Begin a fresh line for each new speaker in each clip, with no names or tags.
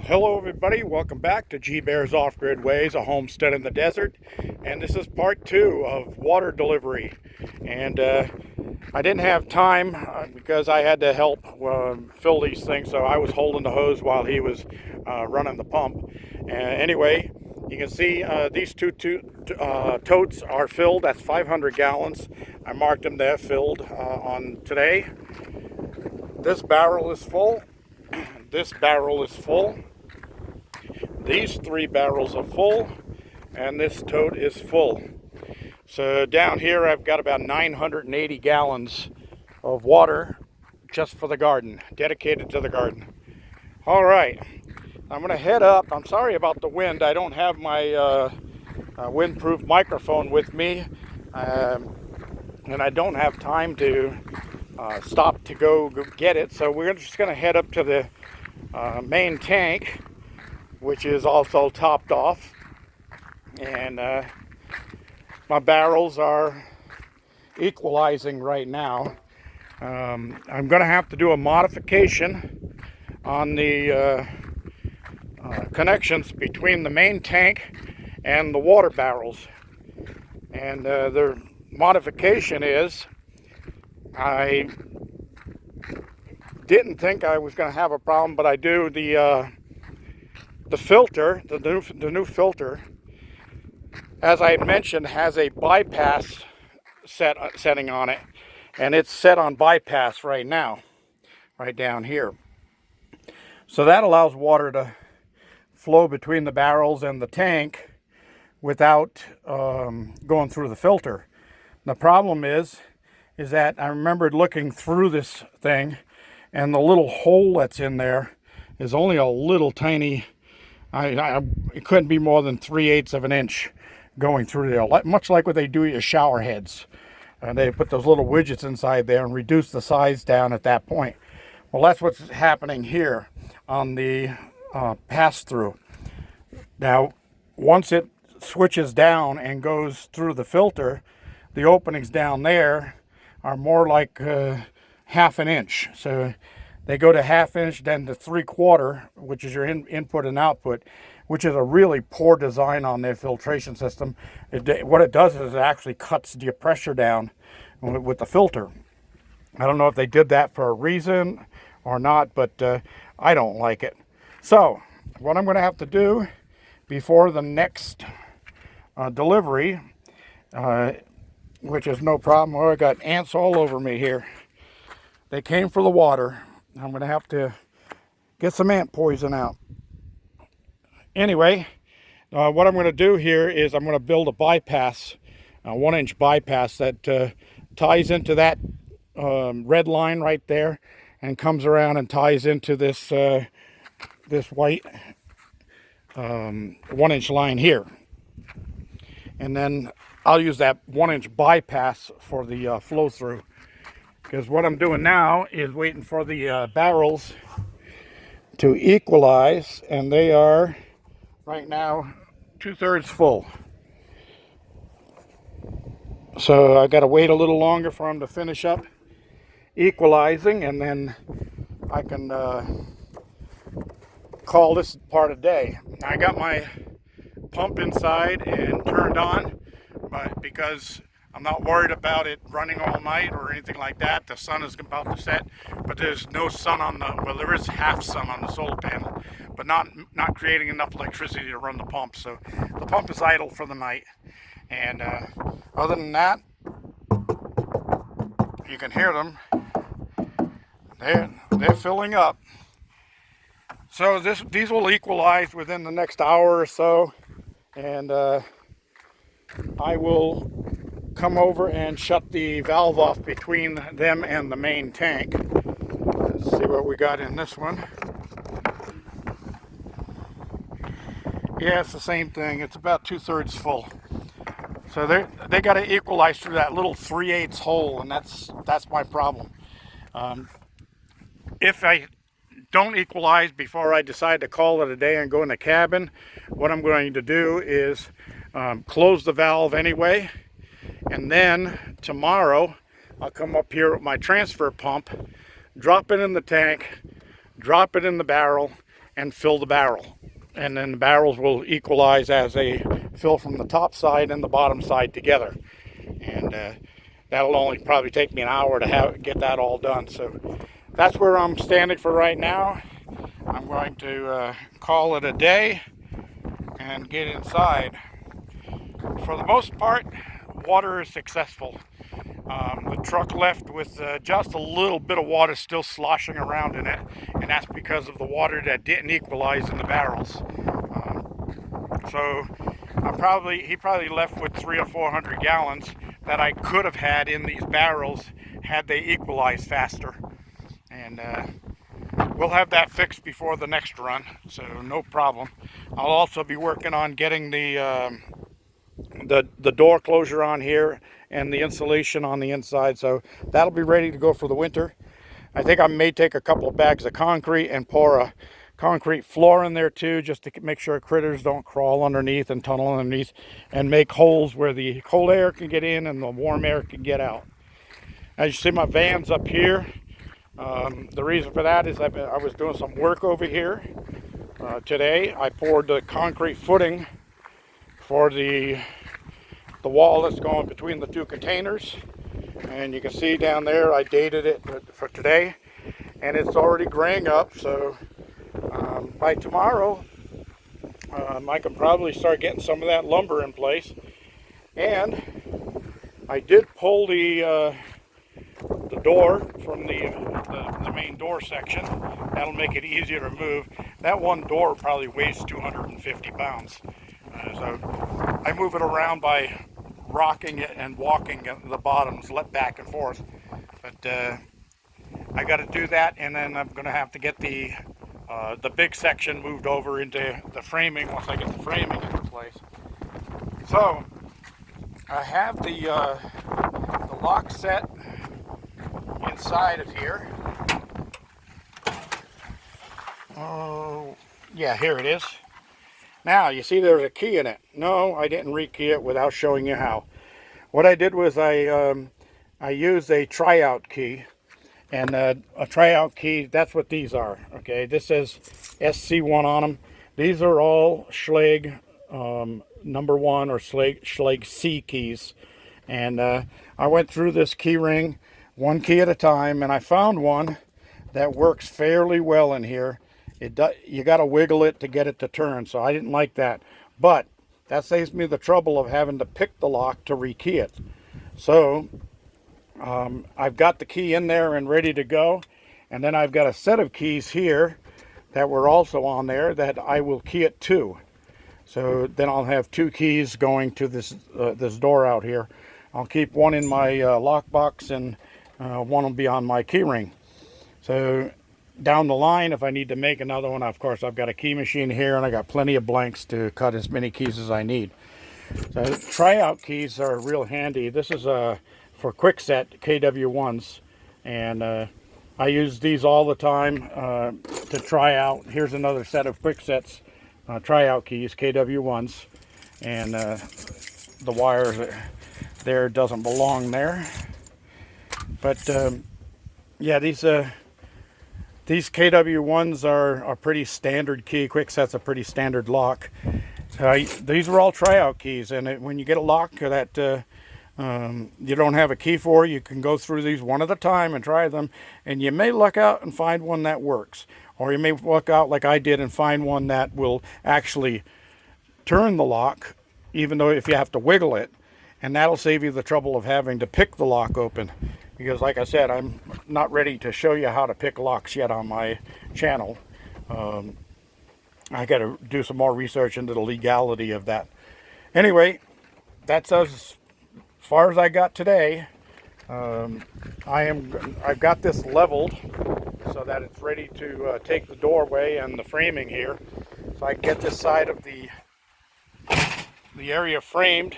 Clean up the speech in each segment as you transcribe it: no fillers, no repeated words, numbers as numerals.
Hello everybody, welcome back to G Bear's Off-Grid Ways, a homestead in the desert. And this is part 2 of water delivery. And I didn't have time because I had to help fill these things, so I was holding the hose while he was running the pump. Anyway, you can see these two totes are filled. That's 500 gallons. I marked them there filled on today. This barrel is full. This barrel is full. These 3 barrels are full, and this tote is full. So down here I've got about 980 gallons of water just for the garden, dedicated to the garden. All right, I'm gonna head up. I'm sorry about the wind. I don't have my windproof microphone with me, and I don't have time to stop to go get it. So we're just gonna head up to the main tank, which is also topped off, and my barrels are equalizing right now. I'm going to have to do a modification on the connections between the main tank and the water barrels. And the modification is, I didn't think I was going to have a problem, but I do. The filter, the new filter, as I mentioned, has a bypass setting on it, and it's set on bypass right now, right down here. So that allows water to flow between the barrels and the tank without going through the filter. The problem is that I remembered looking through this thing, and the little hole that's in there is only a little tiny. It couldn't be more than 3/8 of an inch going through there, much like what they do at your shower heads. And they put those little widgets inside there and reduce the size down at that point. Well, that's what's happening here on the pass-through. Now, once it switches down and goes through the filter, the openings down there are more like half an inch. So they go to half inch, then to 3/4, which is your input and output, which is a really poor design on their filtration system. What it does is it actually cuts the pressure down with the filter. I don't know if they did that for a reason or not, but I don't like it. So what I'm going to have to do before the next delivery, which is no problem. Oh, I got ants all over me here. They came for the water. I'm going to have to get some ant poison out. Anyway, what I'm going to do here is I'm going to build a bypass, a 1-inch bypass that ties into that red line right there and comes around and ties into this this white 1-inch line here. And then I'll use that 1-inch bypass for the flow through. Because what I'm doing now is waiting for the barrels to equalize, and they are right now 2/3 full. So I got to wait a little longer for them to finish up equalizing, and then I can call this part a day. I got my pump inside and turned on, but because I'm not worried about it running all night or anything like that. The sun is about to set, but there's no sun on the, well, there is half sun on the solar panel, but not creating enough electricity to run the pump. So the pump is idle for the night. And other than that, you can hear them. They're filling up. So these will equalize within the next hour or so, and I will come over and shut the valve off between them and the main tank. Let's see what we got in this one. Yeah, it's the same thing. It's about 2/3 full. So they got to equalize through that little 3/8 hole, and that's my problem. If I don't equalize before I decide to call it a day and go in the cabin, what I'm going to do is close the valve anyway. And then tomorrow, I'll come up here with my transfer pump, drop it in the tank, drop it in the barrel, and fill the barrel. And then the barrels will equalize as they fill from the top side and the bottom side together. And that'll only probably take me an hour to get that all done. So that's where I'm standing for right now. I'm going to call it a day and get inside. For the most part, water is successful. The truck left with just a little bit of water still sloshing around in it, and that's because of the water that didn't equalize in the barrels. So he probably left with 300 or 400 gallons that I could have had in these barrels had they equalized faster. And we'll have that fixed before the next run, so no problem. I'll also be working on getting the door closure on here and the insulation on the inside, so that'll be ready to go for the winter. I think I may take a couple of bags of concrete and pour a concrete floor in there too, just to make sure critters don't crawl underneath and tunnel underneath, and make holes where the cold air can get in and the warm air can get out. As you see, my van's up here. The reason for that is I was doing some work over here today. I poured the concrete footing for the wall that's going between the two containers, and you can see down there I dated it for today, and it's already graying up. So by tomorrow I can probably start getting some of that lumber in place. And I did pull the door from the main door section. That'll make it easier to move. That one door probably weighs 250 pounds. So I move it around by rocking it and walking the bottoms back and forth. But I got to do that, and then I'm going to have to get the big section moved over into the framing once I get the framing into place. So I have the lock set inside of here. Oh, yeah, here it is. Now, you see there's a key in it. No, I didn't rekey it without showing you how. What I did was I used a tryout key. And a tryout key, that's what these are. Okay, this says SC1 on them. These are all Schlage number 1 or Schlage C keys. And I went through this key ring, one key at a time, and I found one that works fairly well in here. You got to wiggle it to get it to turn, so I didn't like that. But that saves me the trouble of having to pick the lock to rekey it. So I've got the key in there and ready to go, and then I've got a set of keys here that were also on there that I will key it to. So then I'll have 2 keys going to this door out here. I'll keep one in my lockbox, and one will be on my key ring. So down the line, if I need to make another one, of course I've got a key machine here, and I got plenty of blanks to cut as many keys as I need. So tryout keys are real handy. This is for quickset KW1s, and I use these all the time to try out. Here's another set of quicksets tryout keys, KW1s, and the wire there doesn't belong there. But yeah, these KW1s are pretty standard key. Quickset's a pretty standard lock. These are all tryout keys, and when you get a lock that you don't have a key for, you can go through these one at a time and try them, and you may luck out and find one that works, or you may luck out like I did and find one that will actually turn the lock, even though if you have to wiggle it, and that'll save you the trouble of having to pick the lock open. Because like I said, I'm not ready to show you how to pick locks yet on my channel. I got to do some more research into the legality of that. Anyway, that's as far as I got today. I've got this leveled so that it's ready to take the doorway and the framing here. So I can get this side of the area framed,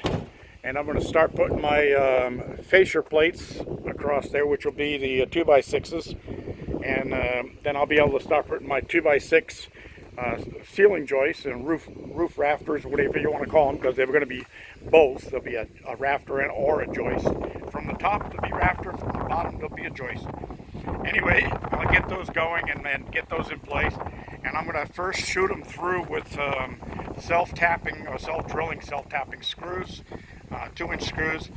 and I'm going to start putting my fascia plates across there, which will be the 2x6s, and then I'll be able to start putting my 2x6 ceiling joists and roof rafters, whatever you want to call them, because they're going to be both. There'll be a rafter or a joist. From the top there'll be rafter, from the bottom there'll be a joist. Anyway, I'll get those going and then get those in place. And I'm going to first shoot them through with self-tapping or self-drilling, self-tapping screws, 2-inch screws,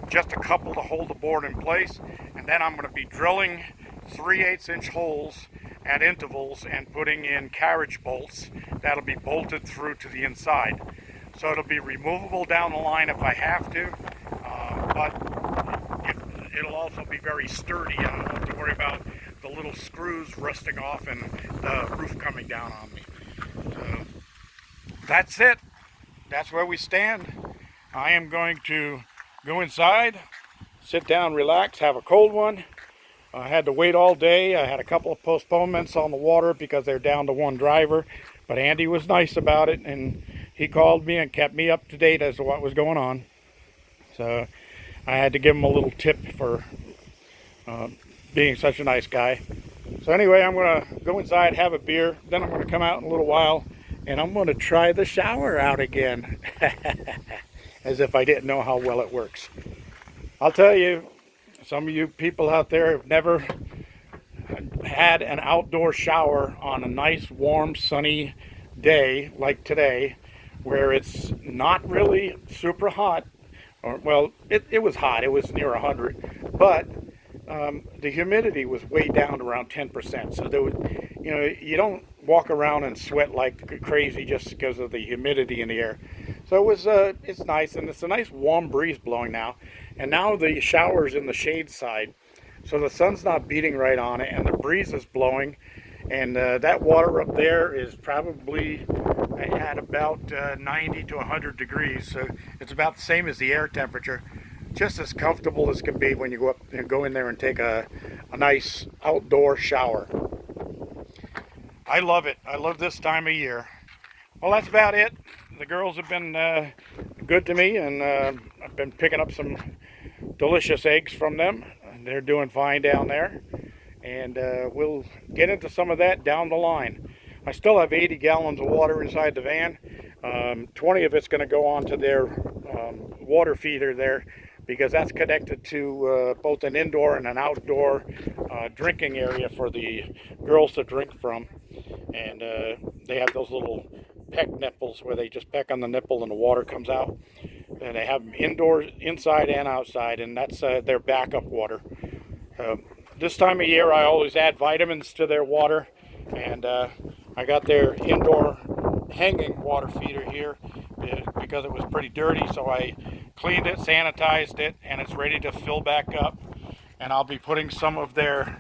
just a couple to hold the board in place. And then I'm going to be drilling 3/8-inch holes at intervals and putting in carriage bolts that'll be bolted through to the inside. So it'll be removable down the line if I have to, but it'll also be very sturdy. I don't have to worry about the little screws rusting off and the roof coming down on me. So that's it. That's where we stand. I am going to go inside, sit down, relax, have a cold one. I had to wait all day. I had a couple of postponements on the water because they're down to one driver, but Andy was nice about it, and he called me and kept me up to date as to what was going on. So I had to give him a little tip for being such a nice guy. So anyway, I'm going to go inside, have a beer, then I'm going to come out in a little while, and I'm going to try the shower out again. As if I didn't know how well it works. I'll tell you, some of you people out there have never had an outdoor shower on a nice, warm, sunny day like today, where it's not really super hot. Or, well, it was hot. It was near 100, but the humidity was way down to around 10%. So there was, you don't walk around and sweat like crazy just because of the humidity in the air. So it was, it's nice, and it's a nice warm breeze blowing now. And now the shower's in the shade side, so the sun's not beating right on it, and the breeze is blowing. And that water up there is probably at about 90 to 100 degrees, so it's about the same as the air temperature. Just as comfortable as can be when you go up and go in there and take a nice outdoor shower. I love it. I love this time of year. Well, that's about it. The girls have been good to me, and I've been picking up some delicious eggs from them. They're doing fine down there, and we'll get into some of that down the line. I still have 80 gallons of water inside the van. 20 of it's going to go onto their water feeder there, because that's connected to both an indoor and an outdoor drinking area for the girls to drink from. And they have those little peck nipples where they just peck on the nipple and the water comes out. And they have them indoors, inside and outside, and that's their backup water. This time of year I always add vitamins to their water, and I got their indoor hanging water feeder here because it was pretty dirty, so I cleaned it, sanitized it, and it's ready to fill back up. And I'll be putting some of their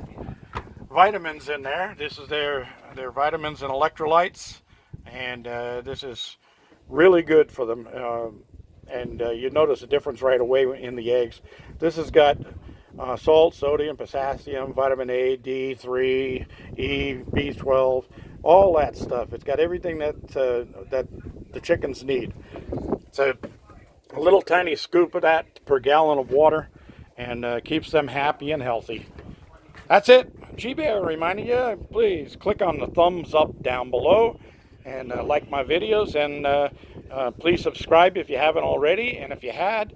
vitamins in there. This is their vitamins and electrolytes, and this is really good for them. And you notice a difference right away in the eggs. This has got salt, sodium, potassium, vitamin A, D3, E, B12, all that stuff. It's got everything that the chickens need. It's a little tiny scoop of that per gallon of water, and keeps them happy and healthy. That's it. G-Bear reminding you, please click on the thumbs up down below, and like my videos, and please subscribe if you haven't already. And if you had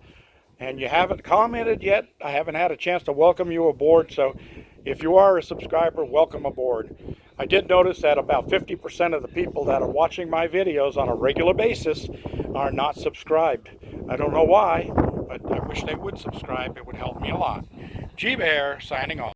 and you haven't commented yet, I haven't had a chance to welcome you aboard. So if you are a subscriber, welcome aboard. I did notice that about 50% of the people that are watching my videos on a regular basis are not subscribed. I don't know why, but I wish they would subscribe. It would help me a lot. G-Bear signing off.